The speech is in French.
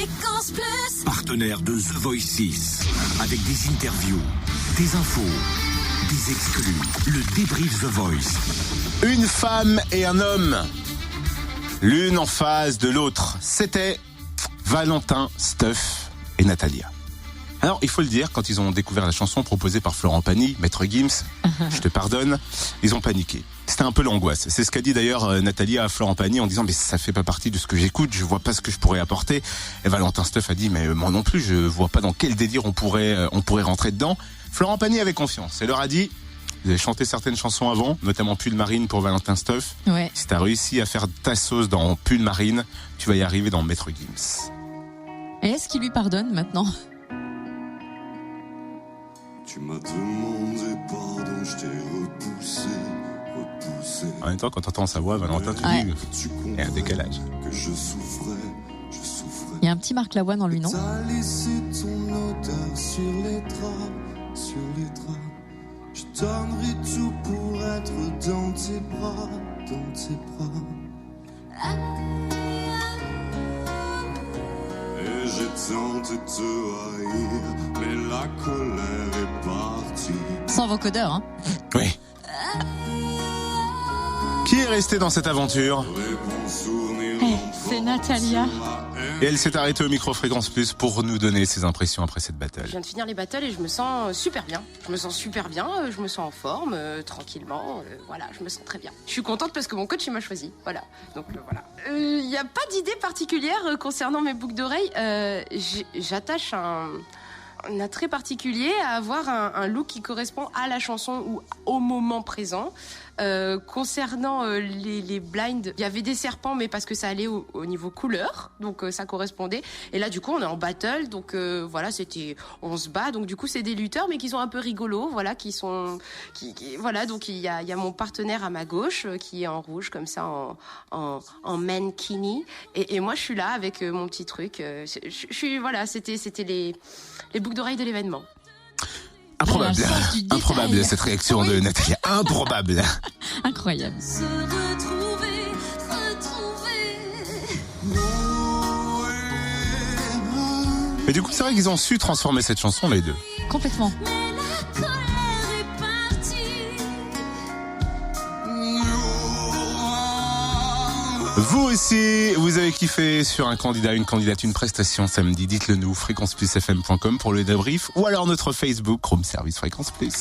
Fréquence Plus. Partenaire de The Voice 6. Avec des interviews, des infos, des exclus. Le débrief The Voice. Une femme et un homme. L'une en face de l'autre. C'était Valentin Stuff et Natalia. Alors, il faut le dire, quand ils ont découvert la chanson proposée par Florent Pagny, Maître Gims, je te pardonne, ils ont paniqué. C'était un peu l'angoisse. C'est ce qu'a dit d'ailleurs Natalia à Florent Pagny en disant « mais ça fait pas partie de ce que j'écoute, je vois pas ce que je pourrais apporter ». Et Valentin Stuff a dit « mais moi non plus, je vois pas dans quel délire on pourrait rentrer dedans ». Florent Pagny avait confiance et leur a dit « vous avez chanté certaines chansons avant, notamment Pull Marine pour Valentin Stuff. Ouais. Si t'as réussi à faire ta sauce dans Pull Marine, tu vas y arriver dans Maître Gims ». Et est-ce qu'il lui pardonne maintenant ? Tu m'as demandé pardon, je t'ai repoussé. En même temps, quand t'entends sa voix, Valentin, tu Ouais. dis il y a un décalage. Que je souffrais. Il y a un petit Marc Lavoine en lui, non ? T'as laissé ton odeur sur les draps. Je donnerai tout pour être dans tes bras. Et j'ai tenté de te haïr, mais la colère est partie. Sans vocodeur, hein ? Oui. Qui est resté dans cette aventure ? C'est Natalia. Et elle s'est arrêtée au micro Fréquence Plus pour nous donner ses impressions après cette battle. Je viens de finir les battles et je me sens super bien. Je me sens en forme, tranquillement. Voilà, je me sens très bien. Je suis contente parce que mon coach il m'a choisi. Voilà. Donc voilà. Il n'y a pas d'idée particulière concernant mes boucles d'oreilles. J'attache un attrait particulier à avoir un look qui correspond à la chanson ou au moment présent. Concernant les blinds, il y avait des serpents, mais parce que ça allait au niveau couleur, donc ça correspondait. Et là, du coup, on est en battle, donc voilà, on se bat, donc du coup, c'est des lutteurs, mais qui sont un peu rigolos, voilà, voilà, donc il y a mon partenaire à ma gauche qui est en rouge comme ça, en mankini, et moi, je suis là avec mon petit truc. Voilà, c'était les boucles d'oreilles de l'événement. Improbable cette réaction de Natalia. Improbable. Incroyable. Se retrouver. Mais du coup, c'est vrai qu'ils ont su transformer cette chanson, les deux. Complètement. Mais la colère est partie. Vous aussi, vous avez kiffé sur un candidat, une candidate, une prestation samedi. Dites-le nous, fréquenceplusfm.com pour le débrief ou alors notre Facebook, Room Service Fréquence Plus.